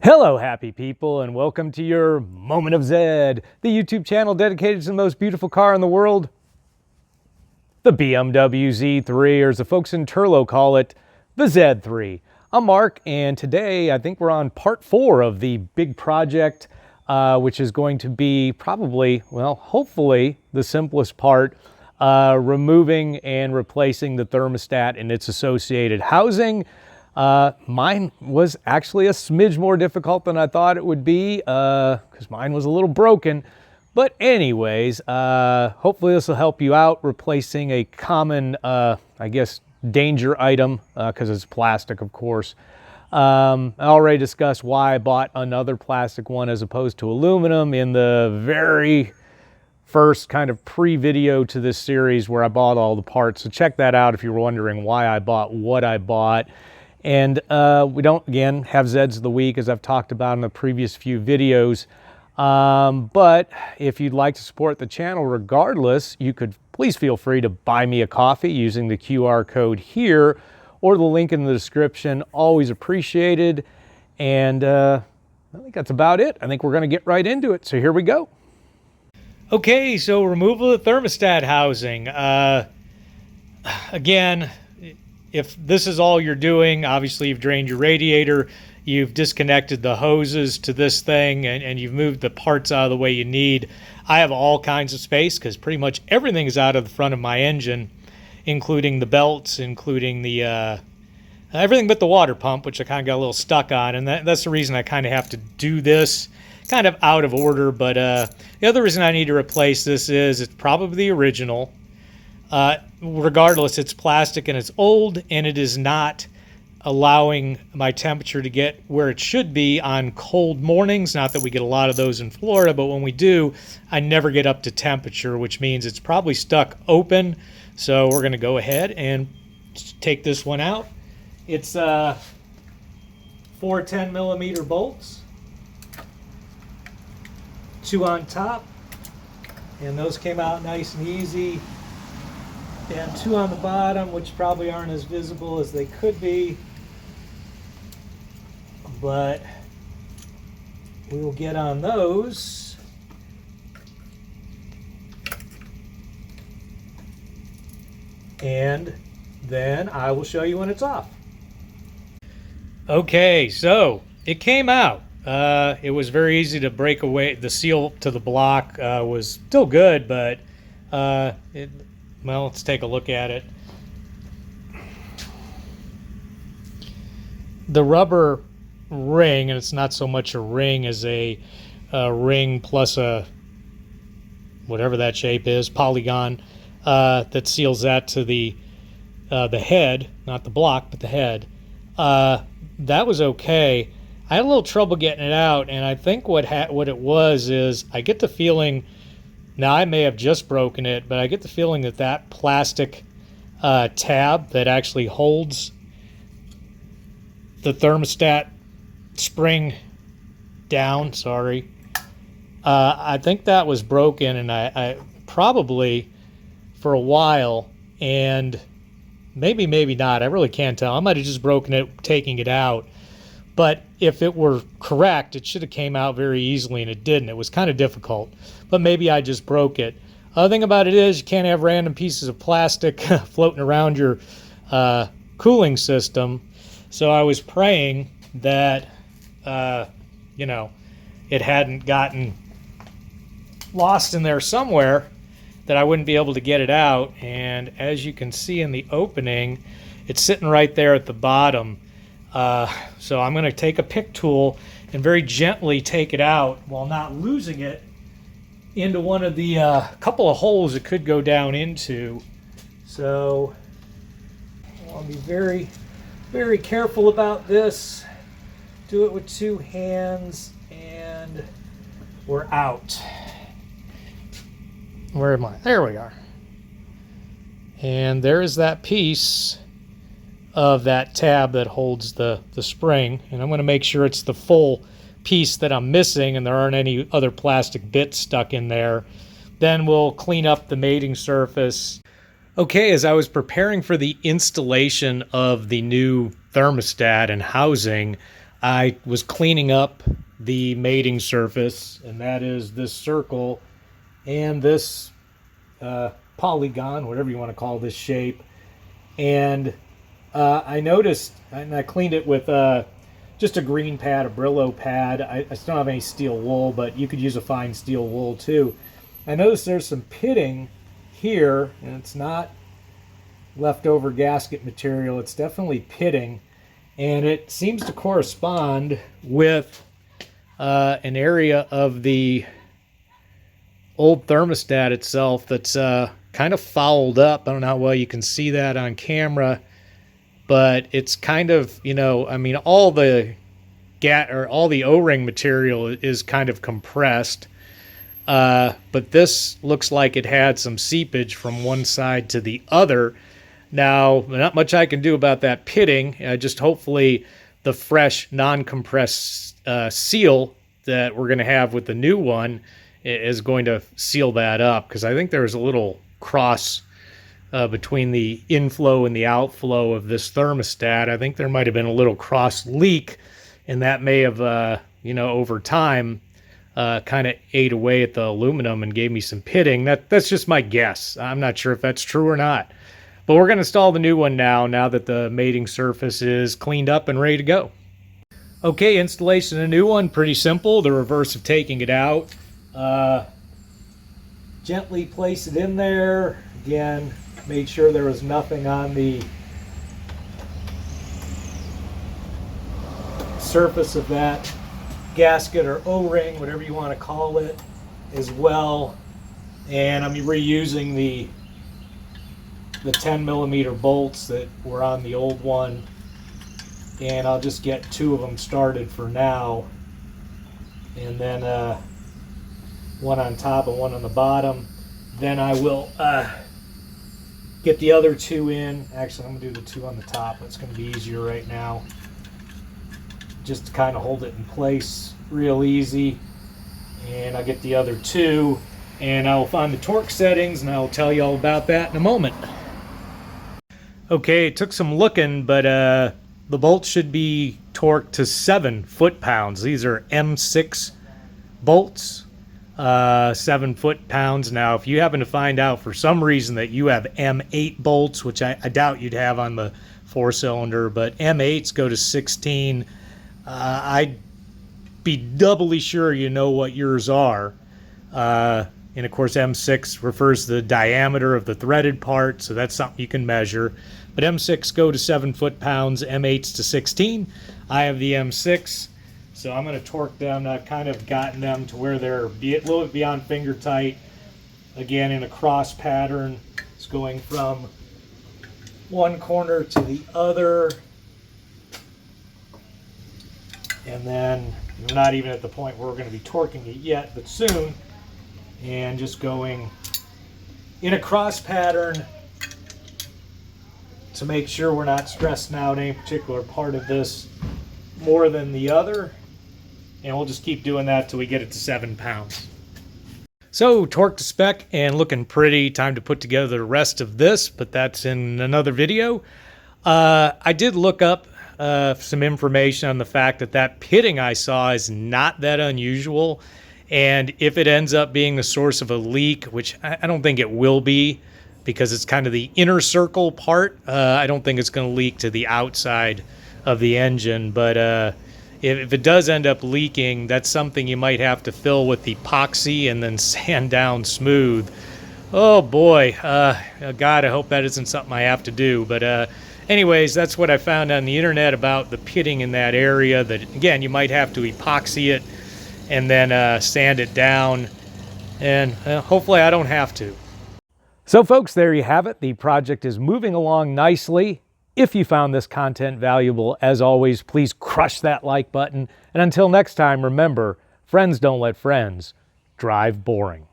Hello, happy people, and welcome to your Moment of Zed, the YouTube channel dedicated to the most beautiful car in the world, the BMW Z3, or as the folks in Turlo call it, the Z3. I'm Mark, and today I think we're on part 4 of the big project, which is going to be probably, well, hopefully the simplest part, removing and replacing the thermostat and its associated housing. Mine was actually a smidge more difficult than I thought it would be, because mine was a little broken. But anyways, hopefully this will help you out replacing a common, I guess, danger item, because it's plastic, of course. I already discussed why I bought another plastic one as opposed to aluminum in the very first kind of pre-video to this series where I bought all the parts. So check that out if you were wondering why I bought what I bought. And we don't, again, have Zeds of the Week, as I've talked about in the previous few videos. But if you'd like to support the channel regardless, you could please feel free to buy me a coffee using the QR code here or the link in the description. Always appreciated. And I think that's about it. I think we're going to get right into it. So here we go. Okay, so removal of the thermostat housing. Again, if this is all you're doing, obviously you've drained your radiator, you've disconnected the hoses to this thing, and you've moved the parts out of the way you need. I have all kinds of space because pretty much everything is out of the front of my engine, including the belts, including the everything but the water pump, which I kind of got a little stuck on, and that's the reason I kind of have to do this kind of out of order. But the other reason I need to replace this is it's probably the original. Regardless, it's plastic and it's old, and it is not allowing my temperature to get where it should be on cold mornings. Not that we get a lot of those in Florida, but when we do, I never get up to temperature, which means it's probably stuck open. So we're going to go ahead and take this one out. It's 4 10mm bolts, 2 on top, and those came out nice and easy. And 2 on the bottom, which probably aren't as visible as they could be, but we will get on those. And then I will show you when it's off. Okay, so it came out. It was very easy to break away. The seal to the block was still good, but well, let's take a look at it. The rubber ring, and it's not so much a ring as a ring plus a whatever that shape is, polygon, that seals that to the head, not the block, but the head. That was okay. I had a little trouble getting it out, and I think what it was is I get the feeling. Now, I may have just broken it, but I get the feeling that that plastic tab that actually holds the thermostat spring down, I think that was broken, and I probably for a while, and maybe not, I really can't tell. I might have just broken it taking it out. But if it were correct, it should have came out very easily, and it didn't. It was kind of difficult, but maybe I just broke it. Other thing about it is you can't have random pieces of plastic floating around your cooling system. So I was praying that, it hadn't gotten lost in there somewhere, that I wouldn't be able to get it out. And as you can see in the opening, it's sitting right there at the bottom. So I'm going to take a pick tool and very gently take it out while not losing it into one of the couple of holes it could go down into. So I'll be very, very careful about this. Do it with 2 hands, and we're out. Where am I? There we are. And there is that piece of that tab that holds the spring, and I'm going to make sure it's the full piece that I'm missing and there aren't any other plastic bits stuck in there. Then we'll clean up the mating surface. Okay, as I was preparing for the installation of the new thermostat and housing, I was cleaning up the mating surface, and that is this circle and this polygon, whatever you want to call this shape. And I noticed, and I cleaned it with just a green pad, a Brillo pad. I still don't have any steel wool, but you could use a fine steel wool too. I noticed there's some pitting here, and it's not leftover gasket material. It's definitely pitting, and it seems to correspond with an area of the old thermostat itself that's kind of fouled up. I don't know how well you can see that on camera, but it's kind of, you know, I mean, all the O-ring material is kind of compressed, but this looks like it had some seepage from one side to the other. Now, not much I can do about that pitting. Just hopefully the fresh, non-compressed seal that we're going to have with the new one is going to seal that up, because I think there's a little cross between the inflow and the outflow of this thermostat. I think there might have been a little cross leak, and that may have, you know, over time kind of ate away at the aluminum and gave me some pitting. That's just my guess. I'm not sure if that's true or not. But we're going to install the new one now that the mating surface is cleaned up and ready to go. Okay, installation of a new one, pretty simple. The reverse of taking it out. Gently place it in there. Again, made sure there was nothing on the surface of that gasket or O-ring, whatever you want to call it, as well. And I'm reusing the 10mm bolts that were on the old one, and I'll just get 2 of them started for now, and then one on top and one on the bottom. Then I will get the other 2 in. Actually, I'm going to do the 2 on the top. It's going to be easier right now, just to kind of hold it in place real easy. And I'll get the other 2, and I'll find the torque settings, and I'll tell you all about that in a moment. Okay, it took some looking, but the bolts should be torqued to 7 foot-pounds. These are M6 bolts, 7 foot-pounds. Now, if you happen to find out for some reason that you have M8 bolts, which I doubt you'd have on the 4-cylinder, but M8s go to 16. I'd be doubly sure you know what yours are. And of course, M6 refers to the diameter of the threaded part, so that's something you can measure. But M6 go to 7 foot-pounds, M8s to 16. I have the M6, so I'm going to torque them. I've kind of gotten them to where they're a little bit beyond finger tight. Again, in a cross pattern. It's going from one corner to the other. And then we're not even at the point where we're going to be torquing it yet, but soon. And just going in a cross pattern to make sure we're not stressing out any particular part of this more than the other. And we'll just keep doing that till we get it to 7 pounds. So, torque to spec and looking pretty. Time to put together the rest of this, but that's in another video. I did look up some information on the fact that pitting I saw is not that unusual. And if it ends up being the source of a leak, which I don't think it will be, because it's kind of the inner circle part, I don't think it's going to leak to the outside of the engine. But if it does end up leaking, that's something you might have to fill with epoxy and then sand down smooth. Oh boy, God, I hope that isn't something I have to do. But anyways, that's what I found on the internet about the pitting in that area, that again, you might have to epoxy it and then sand it down, and hopefully I don't have to. So folks, there you have it. The project is moving along nicely. If you found this content valuable, as always, please crush that like button. And until next time, remember, friends don't let friends drive boring.